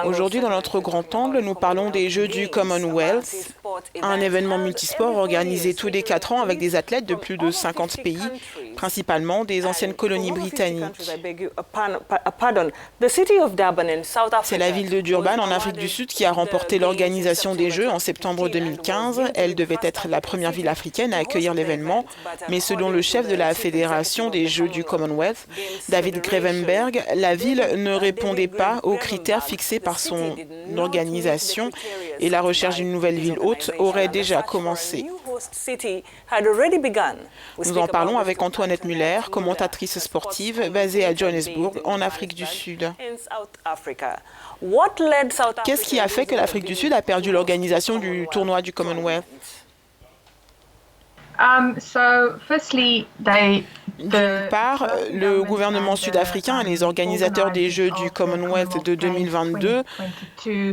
Aujourd'hui, dans notre grand angle, nous parlons des Jeux du Commonwealth, un événement multisport organisé tous les 4 ans avec des athlètes de plus de 50 pays, principalement des anciennes colonies britanniques. C'est la ville de Durban, en Afrique du Sud, qui a remporté l'organisation des Jeux en septembre 2015. Elle devait être la première ville africaine à accueillir l'événement, mais selon le chef de la Fédération des Jeux du Commonwealth, David Gravenberg, la ville ne répondait pas aux critères fixés par son organisation et la recherche d'une nouvelle ville hôte aurait déjà commencé. Nous en parlons avec Antoinette Muller, commentatrice sportive basée à Johannesburg, en Afrique du Sud. Qu'est-ce qui a fait que l'Afrique du Sud a perdu l'organisation du tournoi du Commonwealth? D'une part, le gouvernement sud-africain et les organisateurs des Jeux du Commonwealth de 2022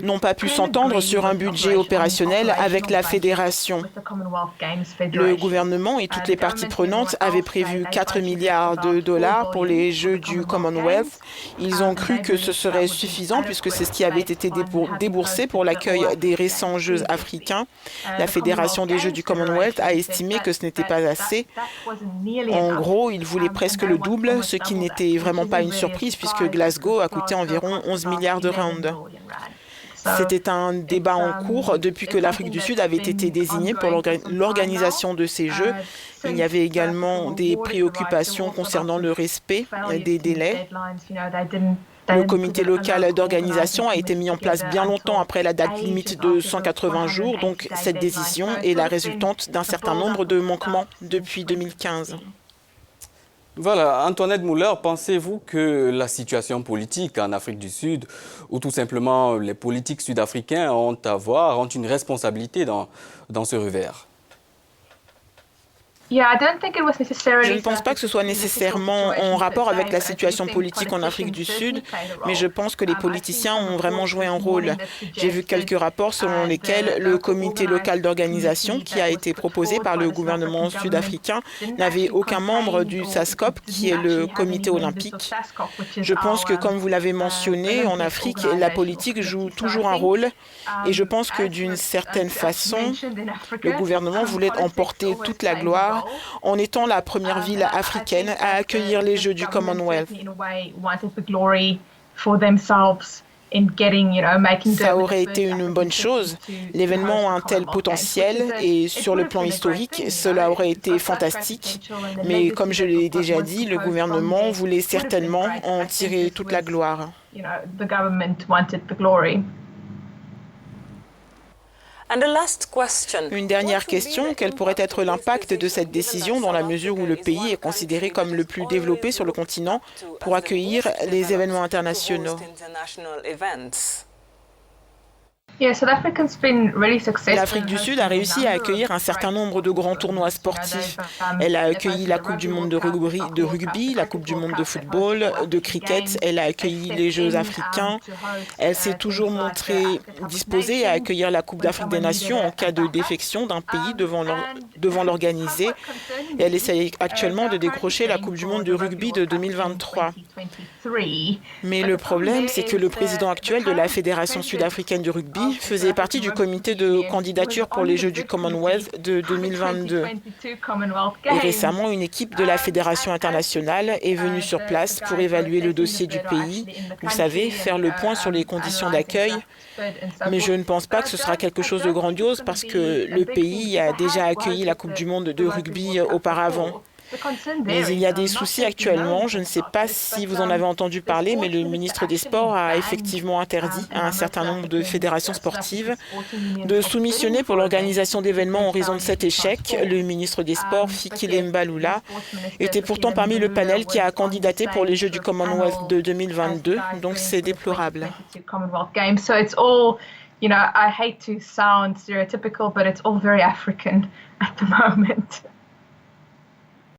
n'ont pas pu s'entendre sur un budget opérationnel avec la fédération. Le gouvernement et toutes les parties prenantes avaient prévu 4 milliards de dollars pour les Jeux du Commonwealth. Ils ont cru que ce serait suffisant puisque c'est ce qui avait été déboursé pour l'accueil des récents Jeux africains. La fédération des Jeux du Commonwealth a estimé que ce n'était pas assez. En gros, ils voulaient presque le double, ce qui n'était vraiment pas une surprise puisque Glasgow a coûté environ 11 milliards de rands. C'était un débat en cours depuis que l'Afrique du Sud avait été désignée pour l'organisation de ces Jeux. Il y avait également des préoccupations concernant le respect des délais. Le comité local d'organisation a été mis en place bien longtemps après la date limite de 180 jours, donc cette décision est la résultante d'un certain nombre de manquements depuis 2015. Voilà, Antoinette Muller, pensez-vous que la situation politique en Afrique du Sud, ou tout simplement les politiques sud-africains ont une responsabilité dans ce revers? Je ne pense pas que ce soit nécessairement en rapport avec la situation politique en Afrique du Sud, mais je pense que les politiciens ont vraiment joué un rôle. J'ai vu quelques rapports selon lesquels le comité local d'organisation, qui a été proposé par le gouvernement sud-africain, n'avait aucun membre du SASCOP, qui est le comité olympique. Je pense que, comme vous l'avez mentionné, en Afrique, la politique joue toujours un rôle, et je pense que d'une certaine façon, le gouvernement voulait emporter toute la gloire en étant la première ville africaine à accueillir les Jeux du Commonwealth. Ça aurait été une bonne chose. L'événement a un tel potentiel et sur le plan historique, cela aurait été fantastique. Mais comme je l'ai déjà dit, le gouvernement voulait certainement en tirer toute la gloire. Une dernière question, quel pourrait être l'impact de cette décision dans la mesure où le pays est considéré comme le plus développé sur le continent pour accueillir les événements internationaux? L'Afrique du Sud a réussi à accueillir un certain nombre de grands tournois sportifs. Elle a accueilli la Coupe du monde de rugby, la Coupe du monde de football, de cricket. Elle a accueilli les Jeux africains. Elle s'est toujours montrée disposée à accueillir la Coupe d'Afrique des Nations en cas de défection d'un pays devant l'organiser. Et elle essaie actuellement de décrocher la Coupe du monde de rugby de 2023. Mais le problème, c'est que le président actuel de la Fédération sud-africaine du rugby faisait partie du comité de candidature pour les Jeux du Commonwealth de 2022. Et récemment, une équipe de la Fédération internationale est venue sur place pour évaluer le dossier du pays, vous savez, faire le point sur les conditions d'accueil. Mais je ne pense pas que ce sera quelque chose de grandiose parce que le pays a déjà accueilli la Coupe du monde de rugby auparavant. Mais il y a des soucis actuellement. Je ne sais pas si vous en avez entendu parler, mais le ministre des Sports a effectivement interdit à un certain nombre de fédérations sportives de soumissionner pour l'organisation d'événements en raison de cet échec. Le ministre des Sports, Fikile Mbalula, était pourtant parmi le panel qui a candidaté pour les Jeux du Commonwealth de 2022, donc c'est déplorable. I hate to sound stereotypical, but it's all very African at the moment.